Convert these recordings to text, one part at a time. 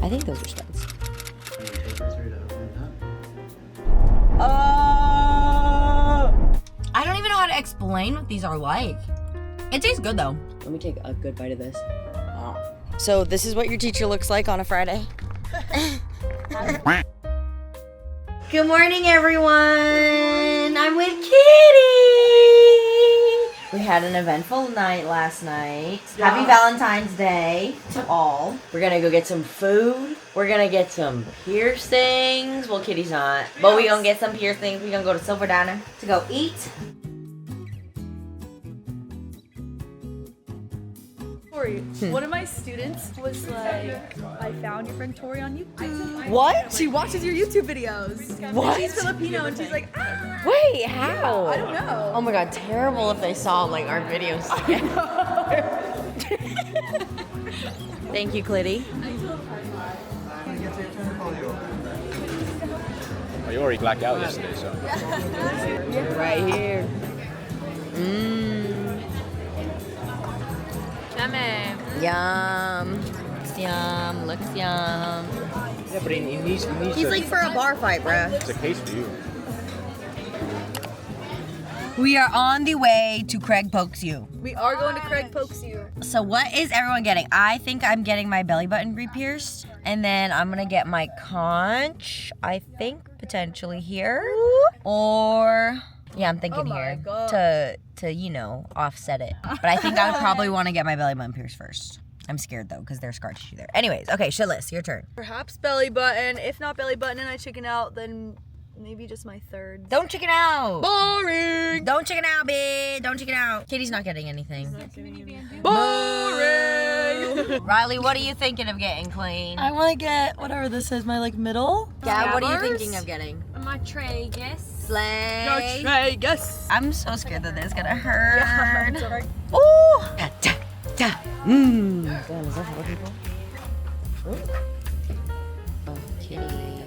I think those are studs. I don't even know how to explain what these are like. It tastes good though. Let me take a good bite of this. So this is what your teacher looks like on a Friday. Good morning, everyone. I'm with Kitty. We had an eventful night last night. Yeah. Happy Valentine's Day to all. We're gonna go get some food. We're gonna get some piercings. Well, Kitty's not, but we gonna get some piercings. We gonna go to Silver Diner to go eat. One of my students was like, I found your friend Tori on YouTube. What? She watches your YouTube videos. What? She's Filipino and she's like, ah. Wait, how? Yeah, I don't know. Oh my god, terrible if they saw like our videos together. Thank you, Clitty. Oh, you already blacked out yesterday, so. Right here. Yum. Looks yum. Looks yum. Yeah, but he needs He's like for a bar fight, bruh. It's a case for you. We are on the way to Craig Pokes You. We are going to Craig Pokes You. So what is everyone getting? I think I'm getting my belly button re-pierced. And then I'm going to get my conch, I think, potentially here. Or... yeah, I'm thinking here to you know, offset it. But I think I would probably want to get my belly button pierced first. I'm scared though, because there's scar tissue there. Anyways, okay, shitless, your turn. Perhaps belly button. If not belly button and I chicken out, then maybe just my third. Don't chicken out. Boring. Don't chicken out, bitch. Don't chicken out. Katie's not getting anything. Boring. Riley, what are you thinking of getting, Clean? I want to get whatever this is, my like middle. Gab, what are you thinking of getting? My tray, guess. Slay. Yes. I'm so scared that this is gonna hurt. Yeah. Ooh. Da, da, da. Mmm. Damn, is that for people? Oh, kitty.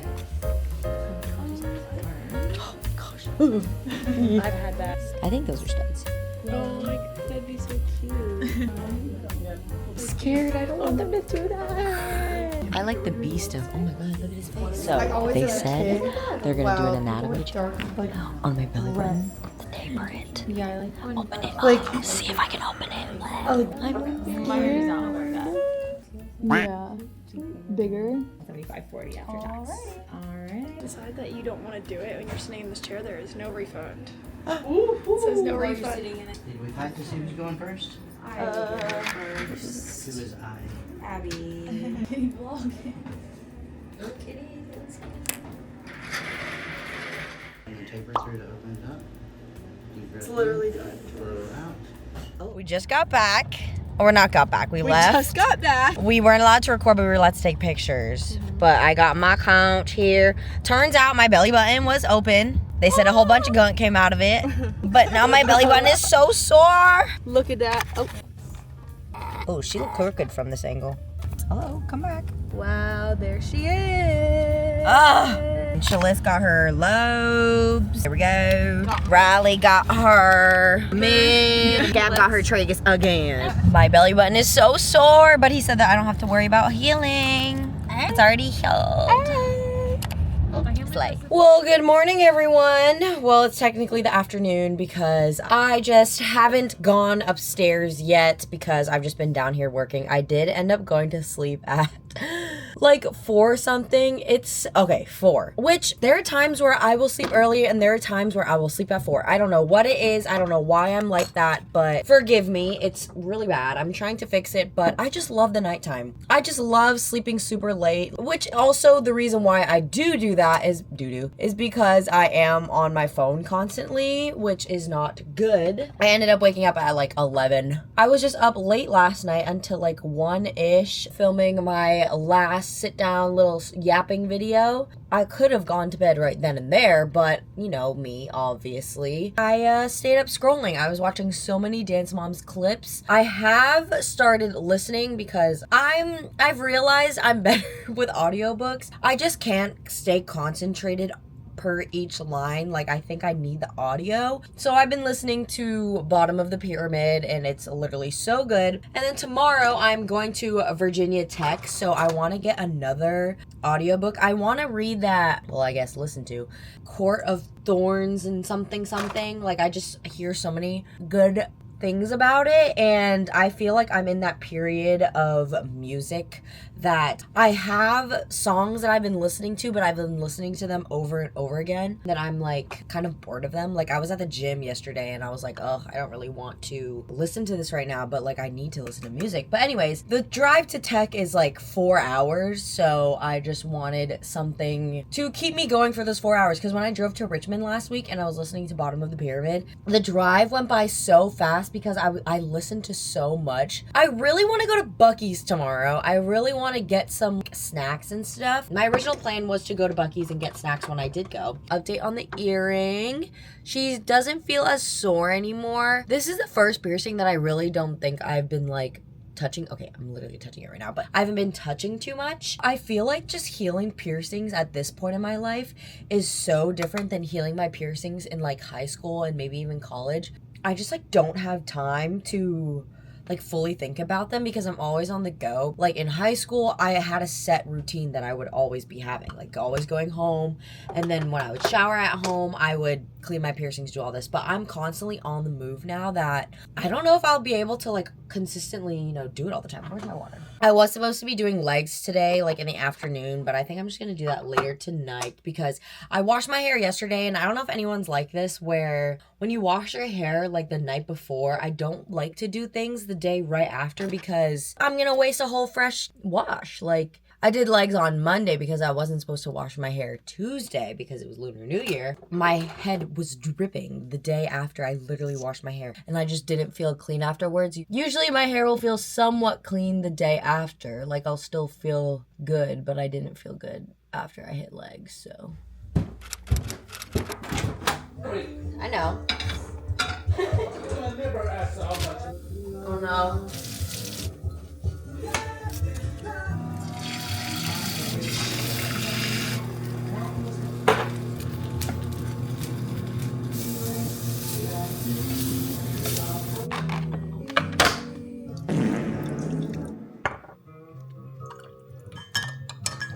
Oh gosh. I've had that. I think those are studs. Oh my god, that'd be so cute. I'm scared. I don't want them to do that. I like the beast of, oh my god, look at his face. So, they said they're gonna do an anatomy check on my belly button to taper it. Yeah, I like Open it up. See if I can open it. Oh, I'm yeah. Bigger. 75.40 after tax. Alright. Decide that you don't want to do it when you're sitting in this chair. There is no refund. It says no refund. Did we fight to see who's going first? Who is I? Abby. And then taper through to open it up. It's literally done. Throw out. We just got back. Or not got back, we left. Just got back. We weren't allowed to record, but we were allowed to take pictures. But I got my conch here. Turns out my belly button was open. They said a whole bunch of gunk came out of it. But now my belly button is so sore. Look at that. Oh. Oh, she looked crooked from this angle. Hello, come back. Wow, there she is. Shalice got her lobes. There we go. Riley got her mid. Gab got her tragus again. My belly button is so sore, but he said that I don't have to worry about healing. It's already healed. Slay. Well, good morning, everyone. Well, it's technically the afternoon because I just haven't gone upstairs yet because I've just been down here working. I did end up going to sleep at like 4 something. It's okay, 4. Which there are times where I will sleep early and there are times where I will sleep at 4. I don't know what it is. I don't know why I'm like that, but forgive me. It's really bad. I'm trying to fix it, but I just love the nighttime. I just love sleeping super late, which also the reason why I do that is because I am on my phone constantly, which is not good. I ended up waking up at like 11. I was just up late last night until like 1-ish filming my last sit down little yapping video. I could have gone to bed right then and there, but you know me, obviously. I stayed up scrolling. I was watching so many Dance Moms clips. I have started listening because I've realized I'm better with audiobooks. I just can't stay concentrated per each line. Like, I think I need the audio. So I've been listening to Bottom of the Pyramid, and it's literally so good. And then tomorrow I'm going to Virginia Tech, so I want to get another audiobook. I want to read that, well, I guess listen to Court of Thorns and something. Like, I just hear so many good things about it, and I feel like I'm in that period of music that I have songs that I've been listening to, but I've been listening to them over and over again, that I'm like kind of bored of them. Like, I was at the gym yesterday and I was like, oh, I don't really want to listen to this right now, but like I need to listen to music. But anyways, the drive to tech is like 4 hours, so I just wanted something to keep me going for those 4 hours, because when I drove to Richmond last week and I was listening to Bottom of the Pyramid, the drive went by so fast because I listened to so much. I really want to go to Buc-ee's tomorrow. I really want to get some snacks and stuff. My original plan was to go to Buc-ee's and get snacks when I did go. Update on the earring. She doesn't feel as sore anymore. This is the first piercing that I really don't think I've been like touching. Okay, I'm literally touching it right now, but I haven't been touching too much. I feel like just healing piercings at this point in my life is so different than healing my piercings in like high school and maybe even college. I just like don't have time to like fully think about them because I'm always on the go. Like in high school, I had a set routine that I would always be having, like always going home, and then when I would shower at home, I would clean my piercings, do all this. But I'm constantly on the move now that I don't know if I'll be able to like consistently, you know, do it all the time. Where's my water? I was supposed to be doing legs today, like in the afternoon, but I think I'm just gonna do that later tonight because I washed my hair yesterday, and I don't know if anyone's like this, where when you wash your hair like the night before, I don't like to do things the day right after because I'm gonna waste a whole fresh wash. Like, I did legs on Monday because I wasn't supposed to wash my hair Tuesday because it was Lunar New Year. My head was dripping the day after I literally washed my hair, and I just didn't feel clean afterwards. Usually my hair will feel somewhat clean the day after. Like, I'll still feel good, but I didn't feel good after I hit legs, so. I know. Oh no.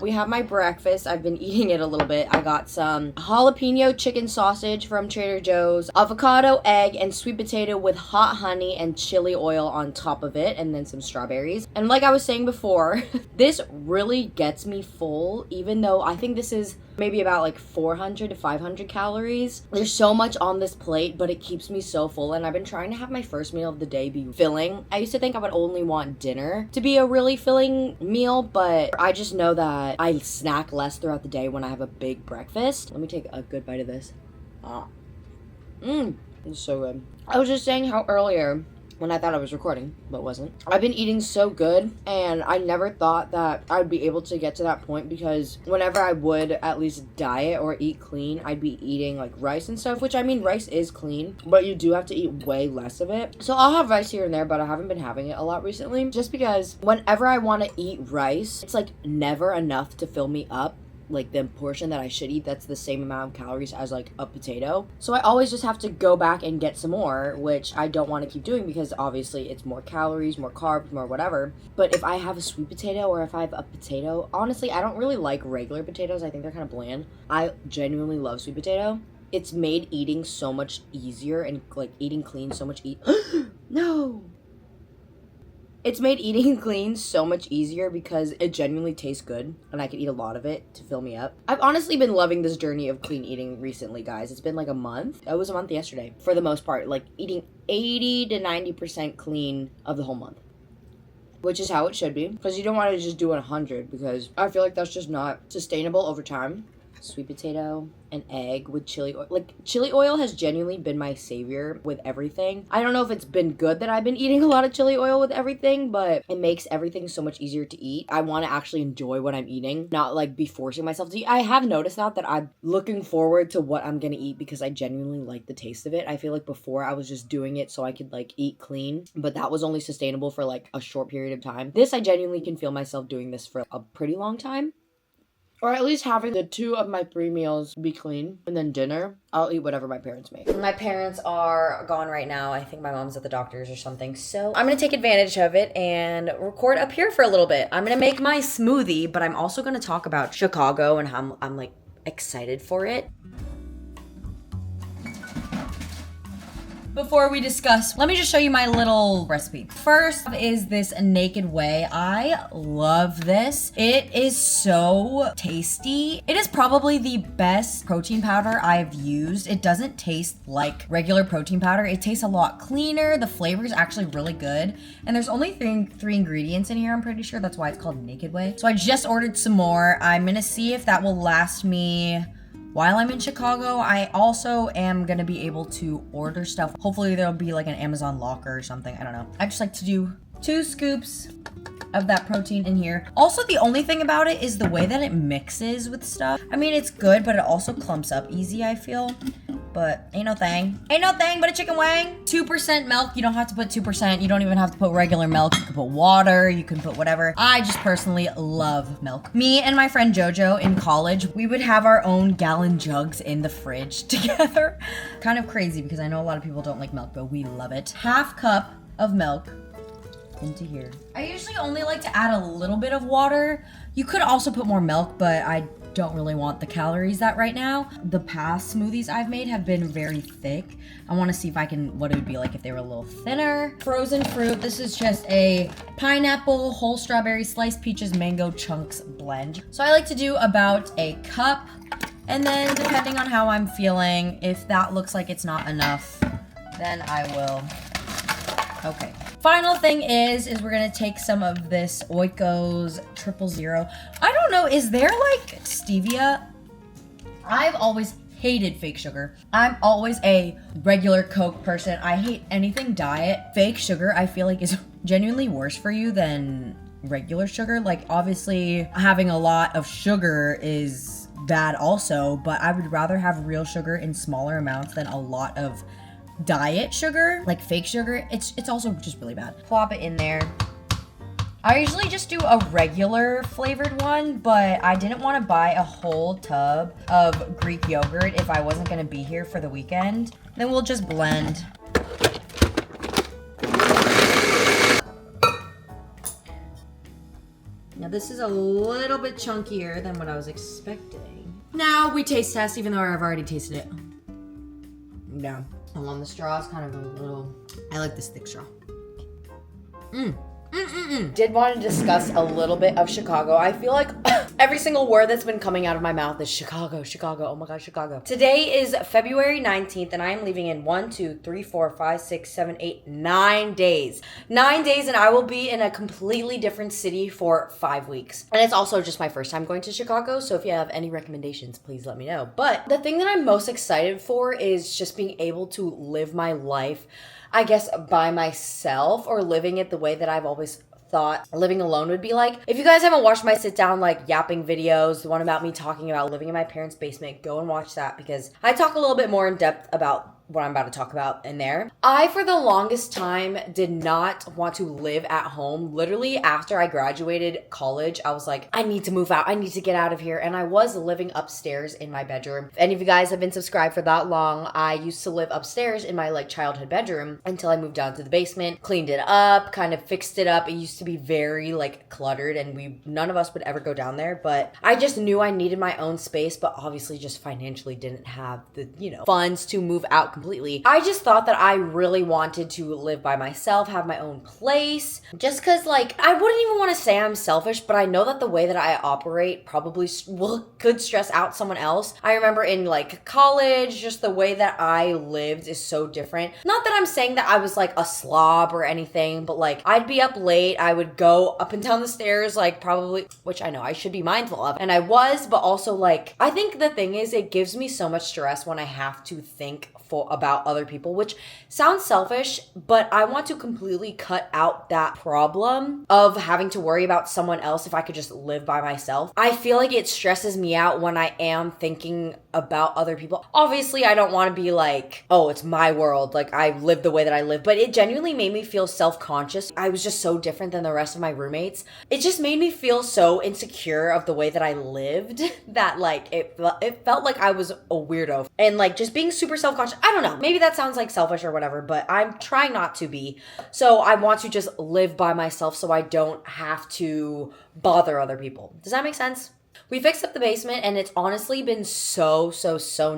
We have my breakfast. I've been eating it a little bit. I got some jalapeno chicken sausage from Trader Joe's, avocado, egg, and sweet potato with hot honey and chili oil on top of it, and then some strawberries. And like I was saying before, this really gets me full, even though I think this is maybe about like 400 to 500 calories. There's so much on this plate, but it keeps me so full, and I've been trying to have my first meal of the day be filling. I used to think I would only want dinner to be a really filling meal, but I just know that I snack less throughout the day when I have a big breakfast. Let me take a good bite of this. It's so good. I was just saying how earlier, when I thought I was recording, but wasn't, I've been eating so good, and I never thought that I'd be able to get to that point, because whenever I would at least diet or eat clean, I'd be eating like rice and stuff, which I mean, rice is clean, but you do have to eat way less of it. So I'll have rice here and there, but I haven't been having it a lot recently, just because whenever I want to eat rice, it's like never enough to fill me up. Like the portion that I should eat, that's the same amount of calories as like a potato. So I always just have to go back and get some more, which I don't want to keep doing because obviously it's more calories, more carbs, more whatever. But if I have a sweet potato or if I have a potato, honestly, I don't really like regular potatoes. I think they're kind of bland. I genuinely love sweet potato. It's made eating so much easier, and like eating clean so much No! It's made eating clean so much easier because it genuinely tastes good, and I can eat a lot of it to fill me up. I've honestly been loving this journey of clean eating recently, guys. It's been like a month. It was a month yesterday, for the most part. Like eating 80 to 90% clean of the whole month, which is how it should be, because you don't want to just do 100, because I feel like that's just not sustainable over time. Sweet potato and egg with chili oil. Like, chili oil has genuinely been my savior with everything. I don't know if it's been good that I've been eating a lot of chili oil with everything, but it makes everything so much easier to eat. I want to actually enjoy what I'm eating, not like be forcing myself to eat. I have noticed now that I'm looking forward to what I'm gonna eat because I genuinely like the taste of it. I feel like before I was just doing it so I could like eat clean, but that was only sustainable for like a short period of time. This, I genuinely can feel myself doing this for a pretty long time. Or at least having the 2 of my 3 meals be clean. And then dinner, I'll eat whatever my parents make. My parents are gone right now. I think my mom's at the doctor's or something. So I'm gonna take advantage of it and record up here for a little bit. I'm gonna make my smoothie, but I'm also gonna talk about Chicago and how I'm like excited for it. Before we discuss, let me just show you my little recipe. First is this Naked Whey. I love this. It is so tasty. It is probably the best protein powder I've used. It doesn't taste like regular protein powder. It tastes a lot cleaner. The flavor is actually really good. And there's only three ingredients in here, I'm pretty sure. That's why it's called Naked Whey. So I just ordered some more. I'm gonna see if that will last me while I'm in Chicago. I also am gonna be able to order stuff. Hopefully there'll be like an Amazon locker or something. I don't know. I just like to do 2 scoops of that protein in here. Also, the only thing about it is the way that it mixes with stuff. I mean, it's good, but it also clumps up easy, I feel. But ain't no thing. Ain't no thing but a chicken wing. 2% milk. You don't have to put 2%. You don't even have to put regular milk. You can put water. You can put whatever. I just personally love milk. Me and my friend Jojo in college, we would have our own gallon jugs in the fridge together. Kind of crazy because I know a lot of people don't like milk, but we love it. Half cup of milk into here. I usually only like to add a little bit of water. You could also put more milk, but I don't really want the calories that right now. The past smoothies I've made have been very thick. I want to see if I can, what it would be like if they were a little thinner. Frozen fruit. This is just a pineapple, whole strawberry, sliced peaches, mango chunks blend. So I like to do about a cup. And then depending on how I'm feeling, if that looks like it's not enough, then I will. Okay. Final thing is we're gonna take some of this Oiko's 000. I don't know, is there like stevia? I've always hated fake sugar. I'm always a regular Coke person. I hate anything diet. Fake sugar, I feel like is genuinely worse for you than regular sugar. Like obviously having a lot of sugar is bad also, but I would rather have real sugar in smaller amounts than a lot of diet sugar, like fake sugar. It's also just really bad. Plop it in there. I usually just do a regular flavored one, but I didn't want to buy a whole tub of Greek yogurt if I wasn't going to be here for the weekend. Then we'll just blend. Now this is a little bit chunkier than what I was expecting. Now we taste test, even though I've already tasted it. No. On the straw is kind of a little, I like this thick straw. Did want to discuss a little bit of Chicago. I feel like every single word that's been coming out of my mouth is Chicago, Chicago. Oh my God, Chicago. Today is February 19th and I am leaving in 1, 2, 3, 4, 5, 6, 7, 8, 9 days. 9 days and I will be in a completely different city for 5 weeks. And it's also just my first time going to Chicago. So if you have any recommendations, please let me know. But the thing that I'm most excited for is just being able to live my life, I guess, by myself, or living it the way that I've always thought living alone would be like. If you guys haven't watched my sit down like yapping videos, the one about me talking about living in my parents' basement, go and watch that because I talk a little bit more in depth about what I'm about to talk about in there. I, for the longest time, did not want to live at home. Literally, after I graduated college, I was like, I need to move out. I need to get out of here. And I was living upstairs in my bedroom. If any of you guys have been subscribed for that long, I used to live upstairs in my like childhood bedroom until I moved down to the basement, cleaned it up, kind of fixed it up. It used to be very like cluttered and none of us would ever go down there, but I just knew I needed my own space, but obviously just financially didn't have the, funds to move out completely. I just thought that I really wanted to live by myself, have my own place, just because like I wouldn't even want to say I'm selfish, but I know that the way that I operate probably could stress out someone else. I remember in like college, just the way that I lived is so different. Not that I'm saying that I was like a slob or anything, but like I'd be up late, I would go up and down the stairs, like probably, which I know I should be mindful of, and I was, but also like I think the thing is it gives me so much stress when I have to think about other people, which sounds selfish, but I want to completely cut out that problem of having to worry about someone else if I could just live by myself. I feel like it stresses me out when I am thinking about other people. Obviously, I don't want to be like, oh, it's my world, like I live the way that I live, but it genuinely made me feel self-conscious. I was just so different than the rest of my roommates. It just made me feel so insecure of the way that I lived that like it felt like I was a weirdo and like just being super self-conscious. I don't know, maybe that sounds like selfish or whatever, but I'm trying not to be. So I want to just live by myself so I don't have to bother other people. Does that make sense? We fixed up the basement and it's honestly been so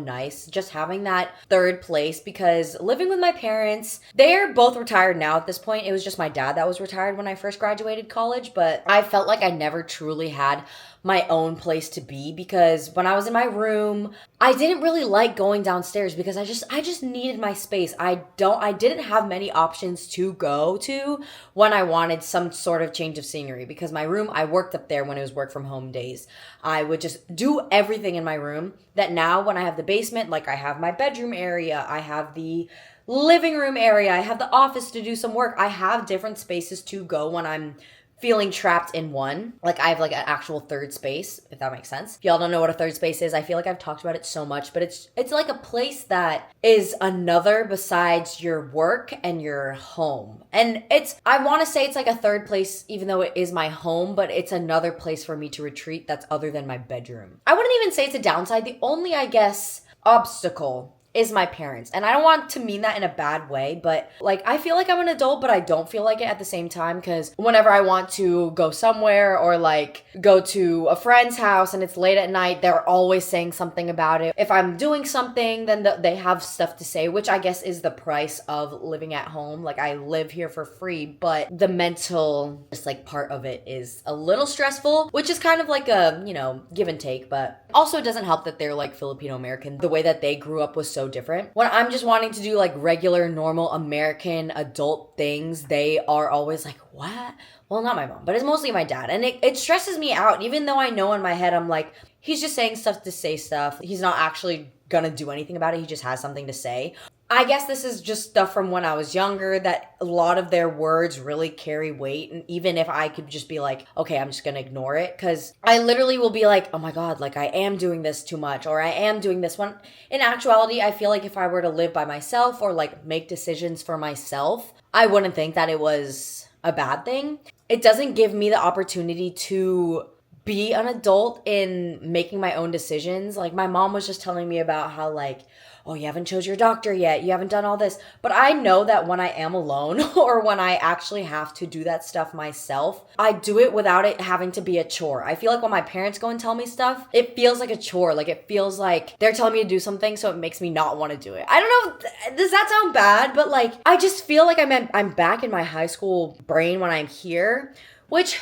nice just having that third place, because living with my parents, they're both retired now at this point. It was just my dad that was retired when I first graduated college, but I felt like I never truly had my own place to be, because when I was in my room, I didn't really like going downstairs because I just needed my space. I didn't have many options to go to when I wanted some sort of change of scenery, because my room, I worked up there when it was work from home days. I would just do everything in my room that now when I have the basement, like I have my bedroom area, I have the living room area, I have the office to do some work. I have different spaces to go when I'm feeling trapped in one. Like I have like an actual third space, if that makes sense. If y'all don't know what a third space is, I feel like I've talked about it so much, but it's like a place that is another besides your work and your home. And I want to say it's like a third place, even though it is my home, but it's another place for me to retreat that's other than my bedroom. I wouldn't even say it's a downside. The only, I guess, obstacle is my parents. And I don't want to mean that in a bad way, but like I feel like I'm an adult, but I don't feel like it at the same time, because whenever I want to go somewhere or like go to a friend's house and it's late at night, they're always saying something about it. If I'm doing something, then they have stuff to say, which I guess is the price of living at home. Like I live here for free, but the mental just like part of it is a little stressful, which is kind of like a, you know, give and take. But also it doesn't help that they're like Filipino American. The way that they grew up was so different. When I'm just wanting to do like regular, normal American adult things, they are always like, what? Well, not my mom, but it's mostly my dad. And it stresses me out, even though I know in my head, I'm like, he's just saying stuff to say stuff. He's not actually gonna do anything about it. He just has something to say. I guess this is just stuff from when I was younger, that a lot of their words really carry weight. And even if I could just be like, okay, I'm just gonna ignore it, because I literally will be like, oh my God, like I am doing this too much, or I am doing this one. In actuality, I feel like if I were to live by myself or like make decisions for myself, I wouldn't think that it was a bad thing. It doesn't give me the opportunity to be an adult in making my own decisions. Like my mom was just telling me about how like, oh, you haven't chose your doctor yet, you haven't done all this. But I know that when I am alone or when I actually have to do that stuff myself, I do it without it having to be a chore. I feel like when my parents go and tell me stuff, it feels like a chore. Like it feels like they're telling me to do something, so it makes me not want to do it. I don't know, does that sound bad? But like, I just feel like I'm back in my high school brain when I'm here, which,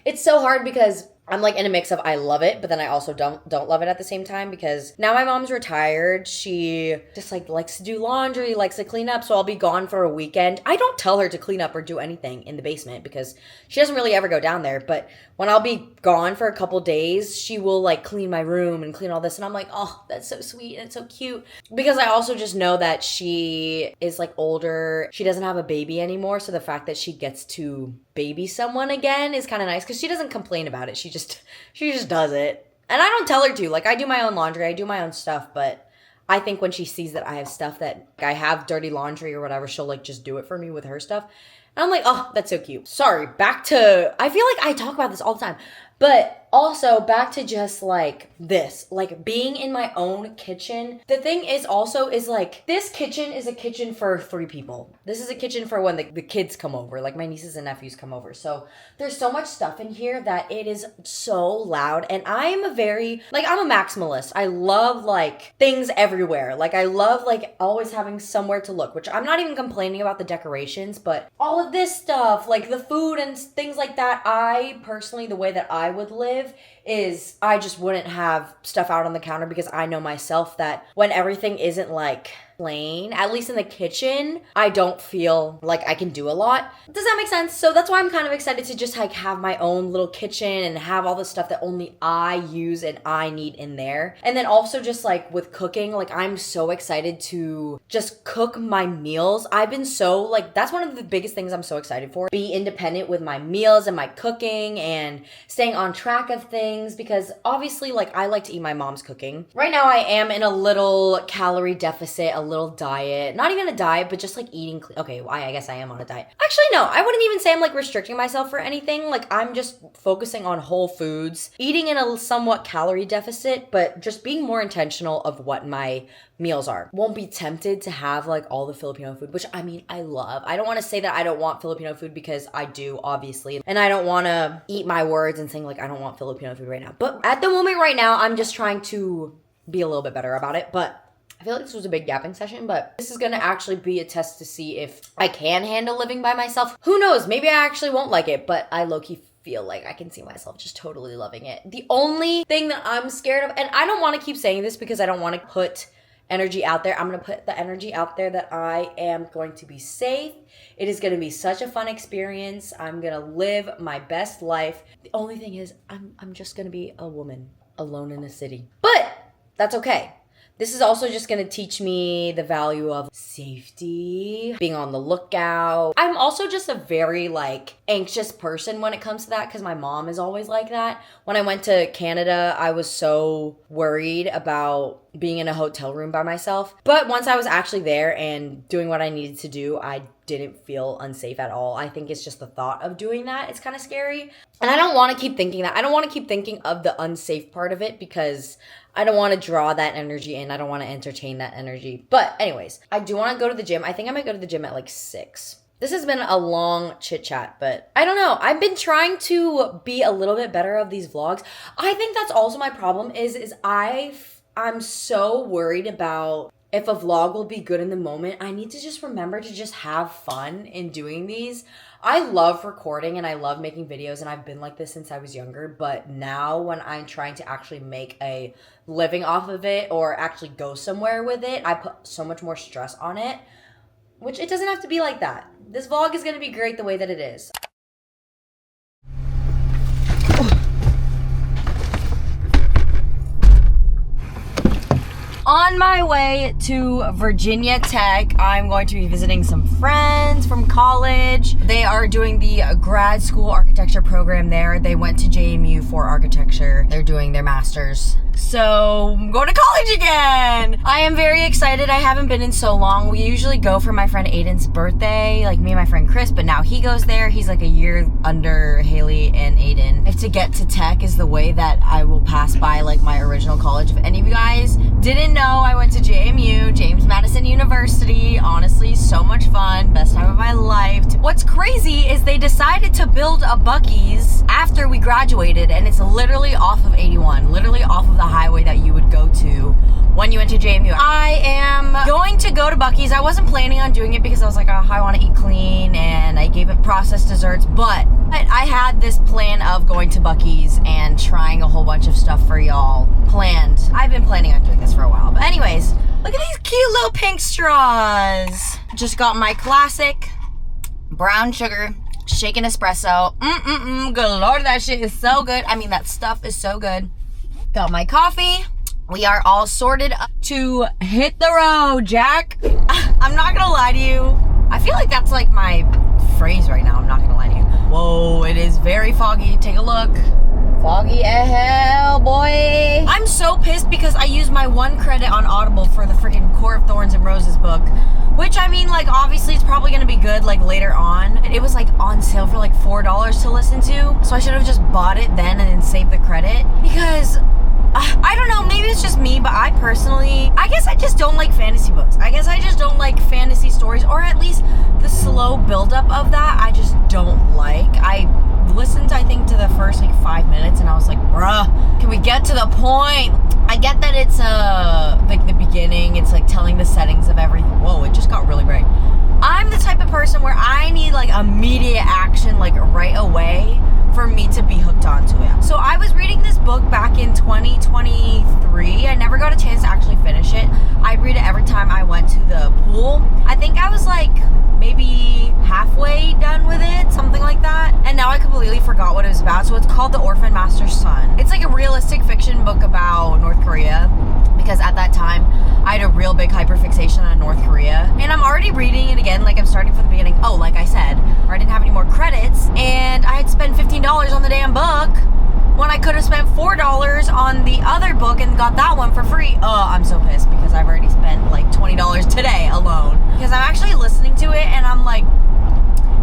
it's so hard because I'm like in a mix of I love it, but then I also don't love it at the same time, because now my mom's retired. She just like likes to do laundry, likes to clean up, so I'll be gone for a weekend. I don't tell her to clean up or do anything in the basement because she doesn't really ever go down there, but when I'll be gone for a couple days, she will like clean my room and clean all this, and I'm like, oh, that's so sweet and it's so cute, because I also just know that she is like older. She doesn't have a baby anymore, so the fact that she gets to baby someone again is kind of nice, because she doesn't complain about it. She just does it. And I don't tell her to. Like I do my own laundry, I do my own stuff, but I think when she sees that I have stuff, that I have dirty laundry or whatever, she'll like just do it for me with her stuff. And I'm like, oh, that's so cute. Sorry, back to, I feel like I talk about this all the time, but also back to just like this, like being in my own kitchen. The thing is also is like, this kitchen is a kitchen for 3 people. This is a kitchen for when the kids come over, like my nieces and nephews come over. So there's so much stuff in here that it is so loud. And I'm a maximalist. I love like things everywhere. Like I love like always having somewhere to look, which I'm not even complaining about the decorations, but all of this stuff, like the food and things like that. I personally, the way that I would live is I just wouldn't have stuff out on the counter, because I know myself that when everything isn't like plain, at least in the kitchen, I don't feel like I can do a lot. Does that make sense? So that's why I'm kind of excited to just like have my own little kitchen and have all the stuff that only I use and I need in there. And then also just like with cooking, like I'm so excited to just cook my meals. I've been so like, that's one of the biggest things I'm so excited for. Be independent with my meals and my cooking and staying on track of things, because obviously like I like to eat my mom's cooking. Right now I am in a little calorie deficit, a little diet, not even a diet, but just like eating clean. Okay, I guess I am on a diet. Actually, no, I wouldn't even say I'm like restricting myself for anything. Like I'm just focusing on whole foods, eating in a somewhat calorie deficit, but just being more intentional of what my meals are. Won't be tempted to have like all the Filipino food, which I mean, I love. I don't want to say that I don't want Filipino food, because I do, obviously. And I don't want to eat my words and saying like, I don't want Filipino food right now. But at the moment right now, I'm just trying to be a little bit better about it. But I feel like this was a big yapping session, but this is gonna actually be a test to see if I can handle living by myself. Who knows? Maybe I actually won't like it, but I low-key feel like I can see myself just totally loving it. The only thing that I'm scared of, and I don't want to keep saying this because I don't want to put energy out there. I'm going to put the energy out there that I am going to be safe. It is going to be such a fun experience. I'm going to live my best life. The only thing is I'm just going to be a woman alone in a city. But that's okay. This is also just gonna teach me the value of safety, being on the lookout. I'm also just a very like anxious person when it comes to that, because my mom is always like that. When I went to Canada, I was so worried about being in a hotel room by myself. But once I was actually there and doing what I needed to do, I didn't feel unsafe at all. I think it's just the thought of doing that. It's kind of scary. And I don't want to keep thinking that. I don't want to keep thinking of the unsafe part of it, because I don't want to draw that energy in. I don't want to entertain that energy. But anyways, I do want to go to the gym. I think I might go to the gym at like 6. This has been a long chit chat, but I don't know. I've been trying to be a little bit better of these vlogs. I think that's also my problem is I'm so worried about if a vlog will be good in the moment. I need to just remember to just have fun in doing these. I love recording and I love making videos, and I've been like this since I was younger, but now when I'm trying to actually make a living off of it or actually go somewhere with it, I put so much more stress on it, which it doesn't have to be like that. This vlog is going to be great the way that it is. On my way to Virginia Tech, I'm going to be visiting some friends from college. They are doing the grad school architecture program there. They went to JMU for architecture. They're doing their master's. So I'm going to college again. I am very excited. I haven't been in so long. We usually go for my friend Aiden's birthday, like me and my friend Chris, but now he goes there. He's like a year under Haley and Aiden. If to get to Tech is the way that I will pass by like my original college. If any of you guys didn't know, I went to JMU, James Madison University. Honestly, so much fun. Best time of my life. What's crazy is they decided to build a Buc-ee's after we graduated, and it's literally off of 81, literally off of the highway that you would go to when you went to JMU. I am going to go to Buc-ee's. I wasn't planning on doing it because I was like, oh, I want to eat clean, and I gave it processed desserts, but I had this plan of going to Buc-ee's and trying a whole bunch of stuff for y'all planned. I've been planning on doing this for a while, but anyways, look at these cute little pink straws. Just got my classic brown sugar shaken espresso. Good Lord, that shit is so good. I mean, that stuff is so good. Got my coffee. We are all sorted up to hit the road, Jack. I'm not gonna lie to you. I feel like that's like my phrase right now. I'm not gonna lie to you. Whoa, it is very foggy. Take a look. Foggy as hell, boy. I'm so pissed because I used my 1 credit on Audible for the freaking Court of Thorns and Roses book. Which, I mean, like, obviously it's probably gonna be good, like, later on. It was, like, on sale for, like, $4 to listen to. So I should have just bought it then and then saved the credit. Because I don't know, maybe it's just me, but I personally, I guess I just don't like fantasy books. I guess I just don't like fantasy stories, or at least the slow buildup of that, I just don't like. I listened, I think, to the first, like, 5 minutes, and I was like, bruh, can we get to the point? I get that it's, like, the beginning, it's, like, telling the settings of everything. Whoa, it just got really bright. I'm the type of person where I need, like, immediate action, like, right away for me to be hooked onto it. So I was reading this book back in 2023. I never got a chance to actually finish it. I read it every time I went to the pool. I think I was like maybe halfway done with it, something like that. And now I completely forgot what it was about. So it's called The Orphan Master's Son. It's like a realistic fiction book about North Korea, because at that time I had a real big hyperfixation on North Korea. And I'm already reading it again, like I'm starting from the beginning. Oh, like I said, or I didn't have any more credits, and I had spent $15 on the damn book when I could have spent $4 on the other book and got that one for free. Oh, I'm so pissed because I've already spent like $20 today alone. Because I'm actually listening to it and I'm like,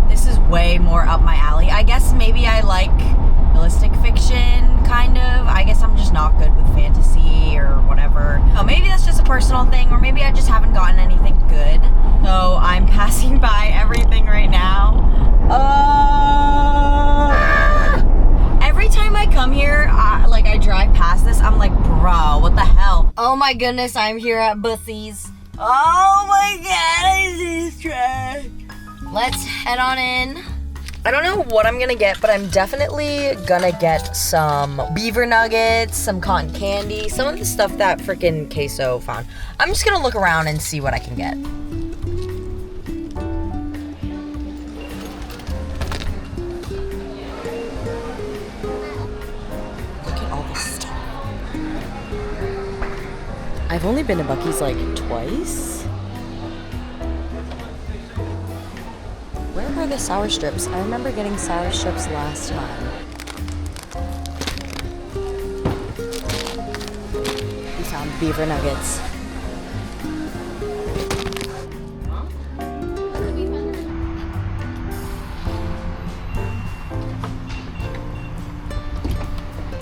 this is way more up my alley. I guess maybe I like realistic fiction, kind of. I guess I'm just not good with fantasy or whatever. Oh, maybe that's just a personal thing, or maybe I just haven't gotten anything good. So I'm passing by everything right now. Every time I come here, I drive past this, I'm like, bro, what the hell? Oh my goodness, I'm here at Buc-ee's. Oh my god, I see this trash. Let's head on in. I don't know what I'm gonna get, but I'm definitely gonna get some beaver nuggets, some cotton candy, some of the stuff that freaking Queso found. I'm just gonna look around and see what I can get. I've only been to Buc-ee's like twice. Where are the sour strips? I remember getting sour strips last time. We found beaver nuggets.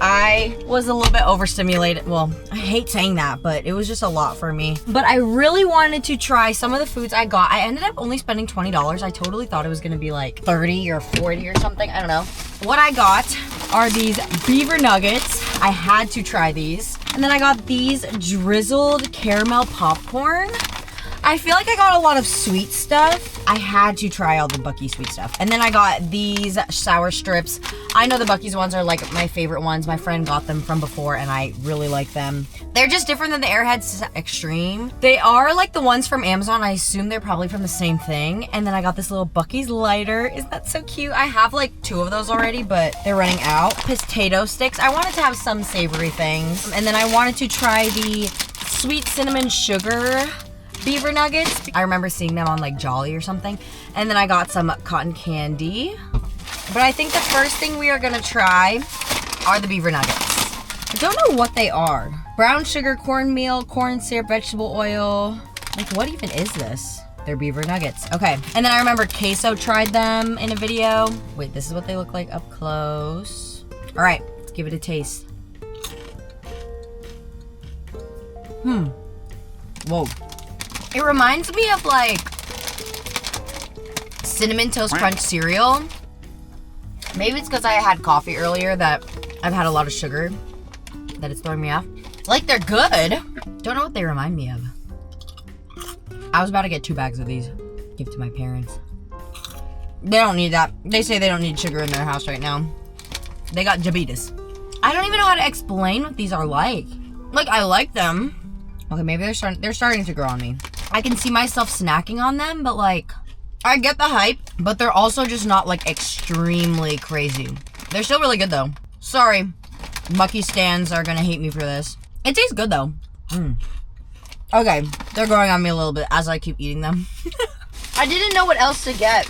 I was a little bit overstimulated. Well, I hate saying that, but it was just a lot for me. But I really wanted to try some of the foods I got. I ended up only spending $20. I totally thought it was gonna be like 30 or 40 or something. I don't know. What I got are these beaver nuggets. I had to try these. And then I got these drizzled caramel popcorn. I feel like I got a lot of sweet stuff. I had to try all the Buc-ee sweet stuff. And then I got these sour strips. I know the Buc-ee's ones are like my favorite ones. My friend got them from before and I really like them. They're just different than the Airheads Extreme. They are like the ones from Amazon. I assume they're probably from the same thing. And then I got this little Buc-ee's lighter. Isn't that so cute? I have like 2 of those already, but they're running out. Potato sticks. I wanted to have some savory things. And then I wanted to try the sweet cinnamon sugar beaver nuggets. I remember seeing them on like Jolly or something. And then I got some cotton candy. But I think the first thing we are gonna try are the beaver nuggets. I don't know what they are. Brown sugar, cornmeal, corn syrup, vegetable oil. Like, what even is this? They're beaver nuggets. Okay. And then I remember Queso tried them in a video. Wait, this is what they look like up close. All right, let's give it a taste. Whoa. It reminds me of like Cinnamon Toast Crunch cereal. Maybe it's because I had coffee earlier that I've had a lot of sugar that it's throwing me off. Like, they're good. Don't know what they remind me of. I was about to get 2 bags of these. Give to my parents. They don't need that. They say they don't need sugar in their house right now. They got diabetes. I don't even know how to explain what these are like. Like, I like them. Okay, maybe they're starting to grow on me. I can see myself snacking on them, but like, I get the hype, but they're also just not like extremely crazy. They're still really good though. Sorry, Buc-ee stands are gonna hate me for this. It tastes good though. Okay, they're growing on me a little bit as I keep eating them. I didn't know what else to get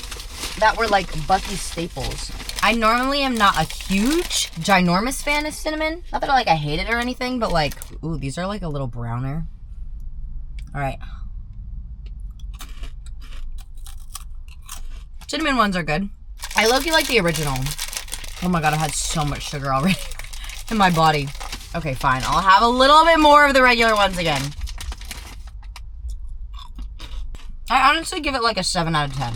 that were like Buc-ee staples. I normally am not a huge, ginormous fan of cinnamon. Not that I hate it or anything, but like, ooh, these are like a little browner. All right. Cinnamon ones are good. I low-key like the original. Oh my god, I had so much sugar already in my body. Okay, fine. I'll have a little bit more of the regular ones again. I honestly give it like a 7 out of 10.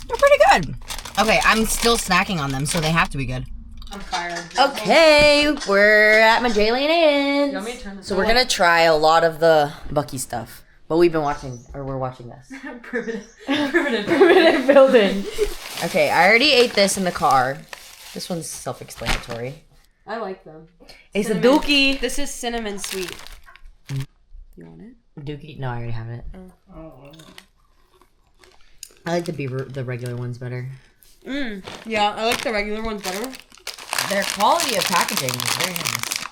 They're pretty good. Okay, I'm still snacking on them, so they have to be good. I'm fired. Okay, we're at Magellan Inn. So we're gonna try a lot of the Buc-ee stuff. But we're watching this. Primitive building. Okay, I already ate this in the car. This one's self-explanatory. I like them. It's a Cinnamon. dookie. This is cinnamon sweet. You want it? Dookie? No, I already have it. I like the beaver, the regular ones better. Yeah, I like the regular ones better. Their quality of packaging is very nice.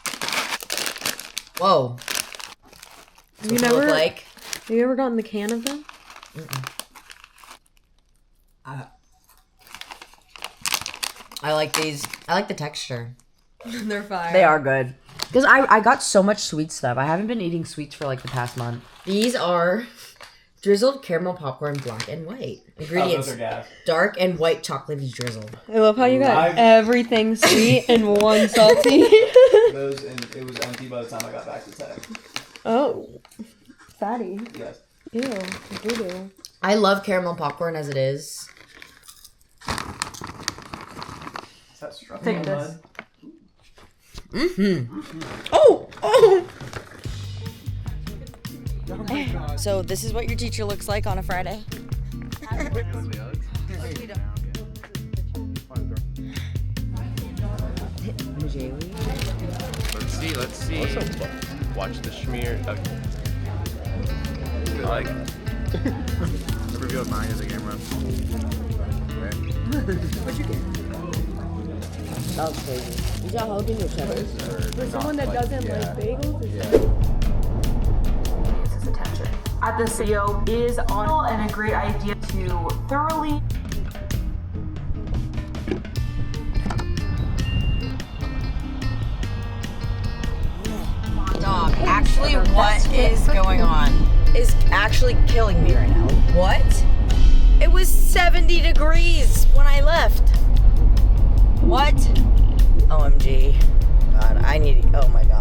Whoa. You What they look like. Have you ever gotten the can of them? I like these. I like the texture. They're fire. They are good. Because I got so much sweet stuff. I haven't been eating sweets for like the past month. These are drizzled caramel popcorn, black and white. Ingredients: dark and white chocolate drizzle. I love how you got everything sweet and one salty. Those and it was empty by the time I got back to tech. Oh, fatty. Yes. Ew, doo-doo. I love caramel popcorn as it is. Is that struck? Take this. Oh! So this is what your teacher looks like on a Friday. Let's see. Watch the schmear. Okay. Like. The review of mine is a camera. What'd you get? That was crazy. You got jalapeno cheddar. For someone that doesn't like bagels, His attention. At the CEO is on and a great idea to thoroughly. Dog, actually what is going on is actually killing me right now. What? It was 70 degrees when I left. What? OMG. God, I need, oh my God.